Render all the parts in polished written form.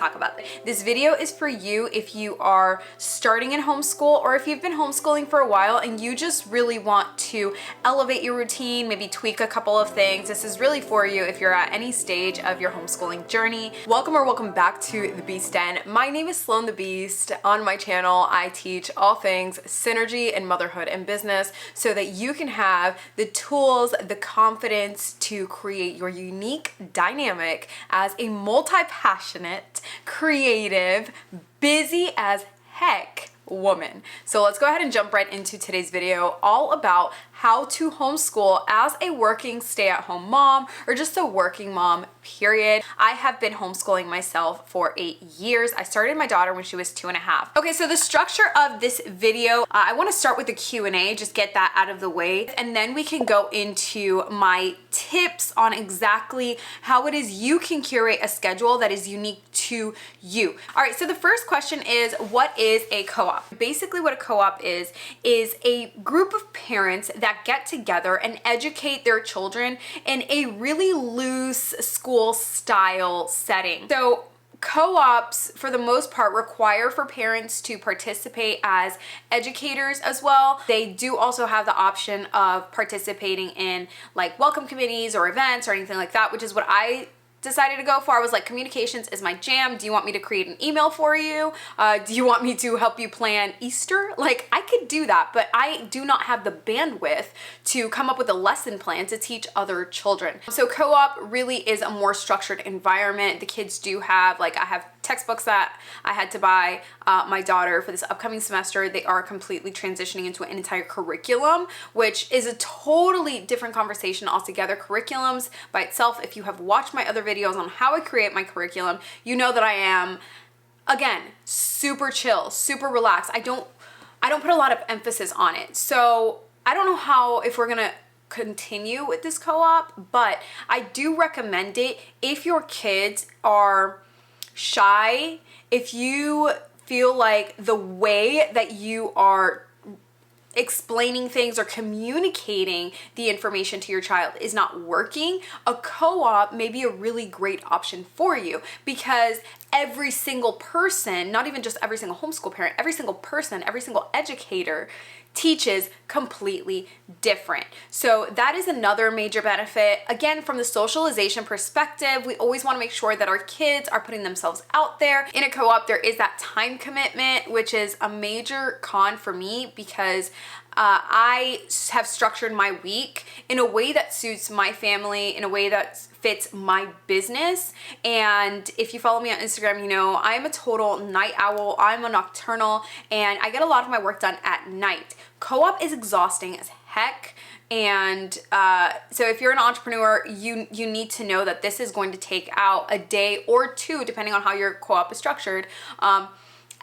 talk about it. This video is for you if you are starting in homeschool, or if you've been homeschooling for a while and you just really want to elevate your routine, maybe tweak a couple of things. This is really for you if you're at any stage of your homeschooling journey. Welcome back to the Beast Den. My name is Sloan the Beast. On my channel, I teach all things synergy and motherhood and business so that you can have the tools, the confidence to create your unique dynamic as a multi-passionate, creative, busy as heck woman. So let's go ahead and jump right into today's video, all about how to homeschool as a working stay-at-home mom, or just a working mom, period. I have been homeschooling myself for 8 years. I started my daughter when she was 2.5. Okay, so the structure of this video, I want to start with the Q&A, just get that out of the way, and then we can go into my tips on exactly how it is you can curate a schedule that is unique to you. All right, so the first question is, what is a co-op? Basically what a co-op is a group of parents that get together and educate their children in a really loose school style setting. So co-ops, for the most part, require for parents to participate as educators as well. They do also have the option of participating in like welcome committees or events or anything like that, which is what I decided to go for. I was like, communications is my jam. Do you want me to create an email for you? Do you want me to help you plan Easter? Like, I could do that, but I do not have the bandwidth to come up with a lesson plan to teach other children. So co-op really is a more structured environment. The kids do have, like, I have textbooks that I had to buy my daughter for this upcoming semester. They are completely transitioning into an entire curriculum, which is a totally different conversation altogether. Curriculums by itself, if you have watched my other videos on how I create my curriculum, you know that I am, again, super chill, super relaxed. I don't put a lot of emphasis on it. So I don't know if we're gonna continue with this co-op, but I do recommend it if your kids are shy, if you feel like the way that you are explaining things or communicating the information to your child is not working. A co-op may be a really great option for you, because every single person, not even just every single homeschool parent, every single person, every single educator teaches completely different. So that is another major benefit. Again, from the socialization perspective, we always want to make sure that our kids are putting themselves out there. In a co-op, there is that time commitment, which is a major con for me, because I have structured my week in a way that suits my family, in a way that fits my business. And if you follow me on Instagram, you know I'm a total night owl. I'm a nocturnal, and I get a lot of my work done at night. Co-op is exhausting as heck. And so if you're an entrepreneur, you need to know that this is going to take out a day or two, depending on how your co-op is structured,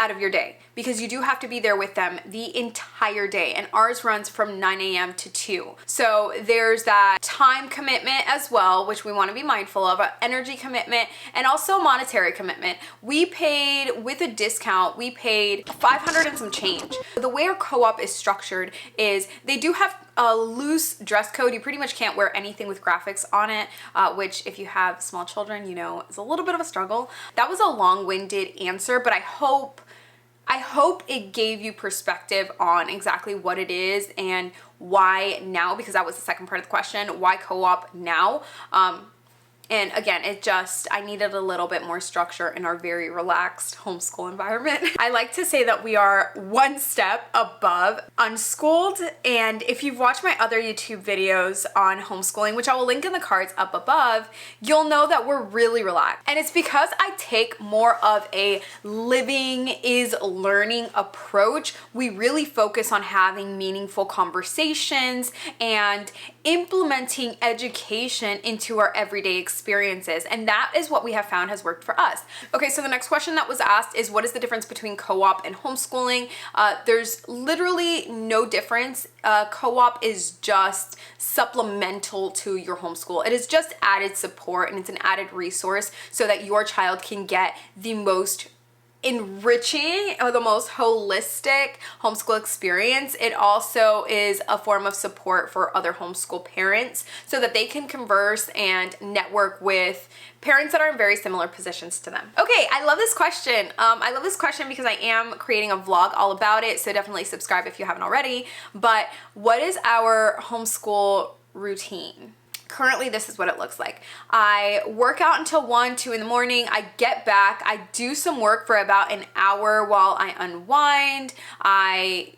out of your day, because you do have to be there with them the entire day, and ours runs from 9 a.m. to 2. So there's that time commitment as well, which we want to be mindful of, energy commitment, and also monetary commitment. We paid, with a discount, we paid $500 and some change. The way our co-op is structured is they do have a loose dress code. You pretty much can't wear anything with graphics on it, which if you have small children, you know, is a little bit of a struggle. That was a long-winded answer, but I hope it gave you perspective on exactly what it is and why now, because that was the second part of the question, why co-op now? And again, I needed a little bit more structure in our very relaxed homeschool environment. I like to say that we are one step above unschooled. And if you've watched my other YouTube videos on homeschooling, which I will link in the cards up above, you'll know that we're really relaxed. And it's because I take more of a living is learning approach. We really focus on having meaningful conversations and implementing education into our everyday experiences. And that is what we have found has worked for us. Okay, so the next question that was asked is, what is the difference between co-op and homeschooling? There's literally no difference. Co-op is just supplemental to your homeschool. It is just added support, and it's an added resource so that your child can get the most enriching or the most holistic homeschool experience, it also is a form of support for other homeschool parents so that they can converse and network with parents that are in very similar positions to them. Okay, I love this question. I love this question because I am creating a vlog all about it, so definitely subscribe if you haven't already. But what is our homeschool routine? Currently, this is what it looks like. I work out until 1, 2 in the morning. I get back. I do some work for about an hour while I unwind. I,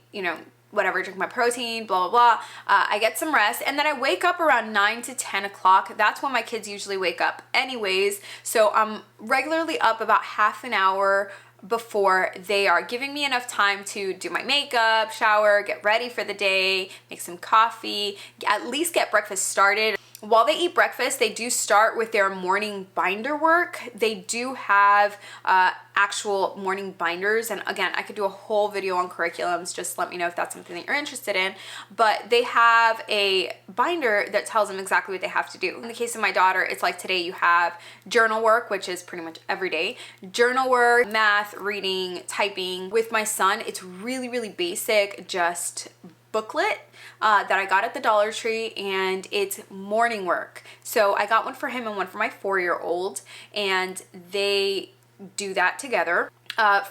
whatever, drink my protein, blah, blah, blah. I get some rest, and then I wake up around 9 to 10 o'clock. That's when my kids usually wake up anyways. So I'm regularly up about half an hour before they are, giving me enough time to do my makeup, shower, get ready for the day, make some coffee, at least get breakfast started. While they eat breakfast, they do start with their morning binder work. They do have actual morning binders, and again, I could do a whole video on curriculums. Just let me know if that's something that you're interested in. But they have a binder that tells them exactly what they have to do. In the case of my daughter, it's like today you have journal work, which is pretty much every day. Journal work, math, reading, typing. With my son, it's really, really basic, just booklet that I got at the Dollar Tree, and it's morning work. So I got one for him and one for my 4-year-old, and they do that together.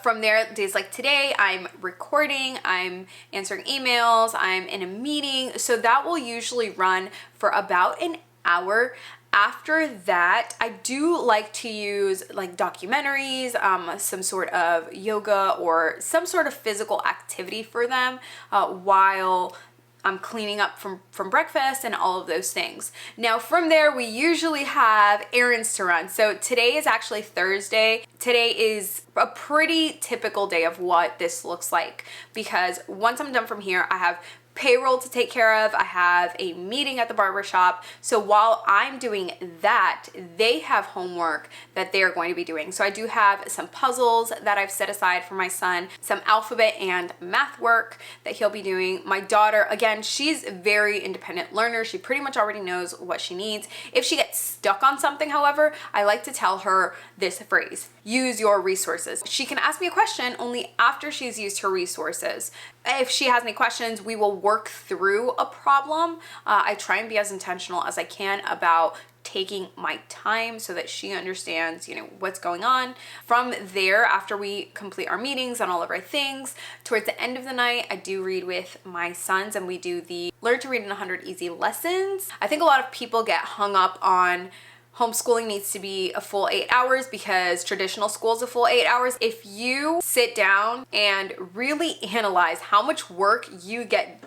From there, days like today, I'm recording, I'm answering emails, I'm in a meeting, so that will usually run for about an hour. After that, I do like to use like documentaries, some sort of yoga or some sort of physical activity for them while I'm cleaning up from breakfast and all of those things. Now from there, we usually have errands to run. So today is actually Thursday. Today is a pretty typical day of what this looks like, because once I'm done from here, I have payroll to take care of. I have a meeting at the barber shop. So while I'm doing that, they have homework that they're going to be doing. So I do have some puzzles that I've set aside for my son, some alphabet and math work that he'll be doing. My daughter, again, she's a very independent learner. She pretty much already knows what she needs. If she gets stuck on something, however, I like to tell her this phrase: use your resources. She can ask me a question only after she's used her resources. If she has any questions, we will work through a problem. I try and be as intentional as I can about taking my time so that she understands, what's going on. From there, after we complete our meetings and all of our things, towards the end of the night, I do read with my sons, and we do the Learn to Read in 100 Easy Lessons. I think a lot of people get hung up on homeschooling needs to be a full 8 hours because traditional school is a full 8 hours. If you sit down and really analyze how much work you get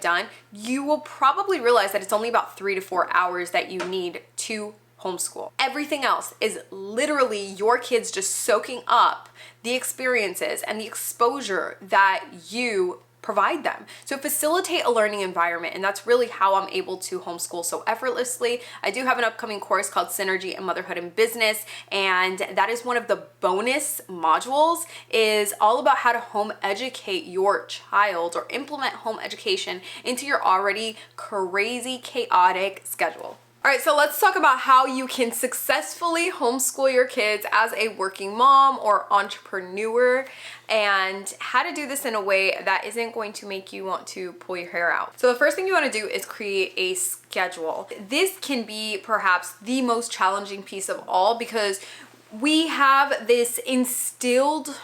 done, you will probably realize that it's only about 3 to 4 hours that you need to homeschool. Everything else is literally your kids just soaking up the experiences and the exposure that you provide them. So facilitate a learning environment, and that's really how I'm able to homeschool so effortlessly. I do have an upcoming course called Synergy in Motherhood and Business, and that is one of the bonus modules, is all about how to home educate your child or implement home education into your already crazy, chaotic schedule. All right, so let's talk about how you can successfully homeschool your kids as a working mom or entrepreneur, and how to do this in a way that isn't going to make you want to pull your hair out. So the first thing you want to do is create a schedule. This can be perhaps the most challenging piece of all, because we have these instilled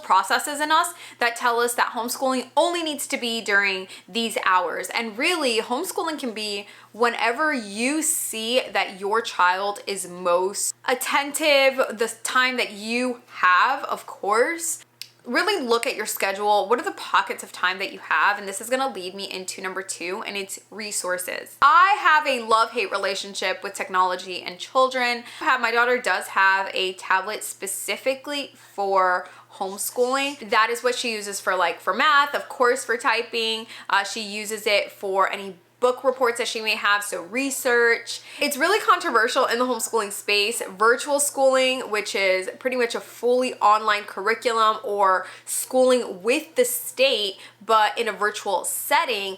processes in us that tell us that homeschooling only needs to be during these hours. And really, homeschooling can be whenever you see that your child is most attentive, the time that you have, of course. Really look at your schedule. What are the pockets of time that you have? And this is gonna lead me into number 2, and it's resources. I have a love-hate relationship with technology and children. My daughter does have a tablet specifically for homeschooling. That is what she uses for math, of course, for typing. She uses it for any book reports that she may have, so research. It's really controversial in the homeschooling space. Virtual schooling, which is pretty much a fully online curriculum, or schooling with the state but in a virtual setting.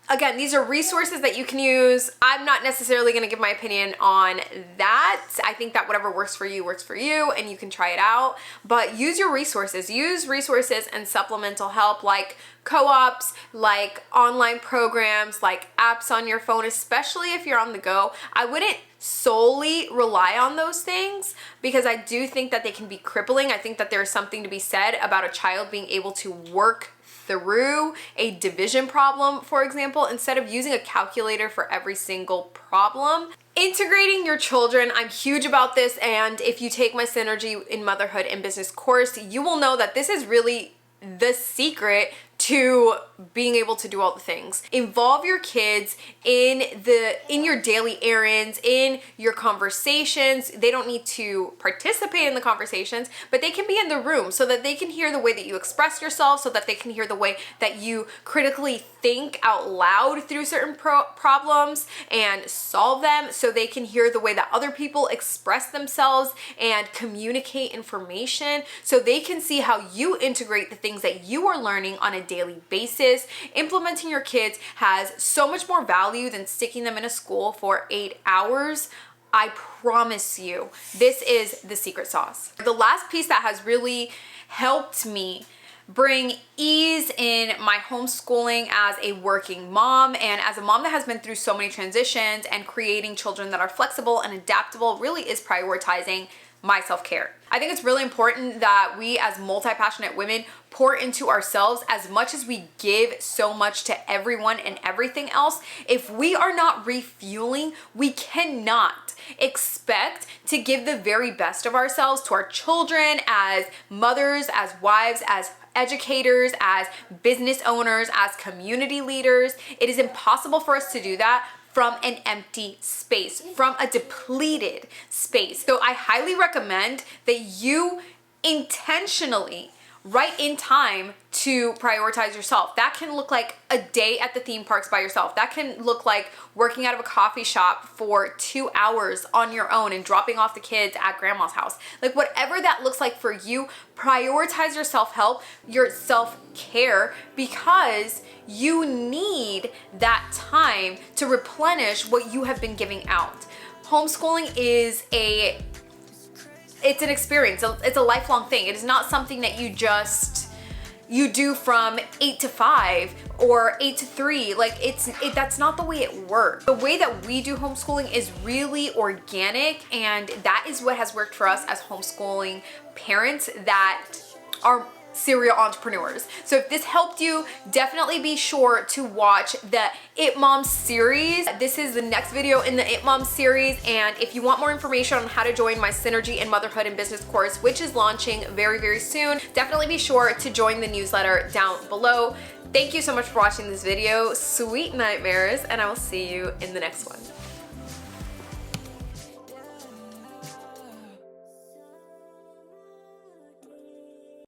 Again, these are resources that you can use. I'm not necessarily gonna give my opinion on that. I think that whatever works for you and you can try it out, but use your resources. Use resources and supplemental help like co-ops, like online programs, like apps on your phone, especially if you're on the go. I wouldn't solely rely on those things because I do think that they can be crippling. I think that there's something to be said about a child being able to work through a division problem, for example, instead of using a calculator for every single problem. Integrating your children, I'm huge about this, and if you take my Synergy in Motherhood and Business course, you will know that this is really the secret to being able to do all the things. Involve your kids in your daily errands, in your conversations. They don't need to participate in the conversations, but they can be in the room so that they can hear the way that you express yourself, so that they can hear the way that you critically think out loud through certain problems and solve them, so they can hear the way that other people express themselves and communicate information, so they can see how you integrate the things that you are learning on a daily basis. Implementing your kids has so much more value than sticking them in a school for 8 hours. I promise you, this is the secret sauce. The last piece that has really helped me bring ease in my homeschooling as a working mom and as a mom that has been through so many transitions and creating children that are flexible and adaptable really is prioritizing my self-care. I think it's really important that we as multi-passionate women pour into ourselves as much as we give so much to everyone and everything else. If we are not refueling, we cannot expect to give the very best of ourselves to our children as mothers, as wives, as educators, as business owners, as community leaders. It is impossible for us to do that from an empty space, from a depleted space. So I highly recommend that you intentionally write in time to prioritize yourself. That can look like a day at the theme parks by yourself. That can look like working out of a coffee shop for 2 hours on your own and dropping off the kids at grandma's house. Like whatever that looks like for you, prioritize your self-help, your self-care, because you need that time to replenish what you have been giving out. Homeschooling is it's an experience. It's a lifelong thing. It is not something that you do from 8 to 5 or 8 to 3. Like that's not the way it works. The way that we do homeschooling is really organic, and that is what has worked for us as homeschooling parents that are serial entrepreneurs. So if this helped you, definitely be sure to watch the It Mom series. This is the next video in the It Mom series, and if you want more information on how to join my Synergy in Motherhood and Business course, which is launching very, very soon, definitely be sure to join the newsletter down below. Thank you so much for watching this video. Sweet nightmares, and I will see you in the next one.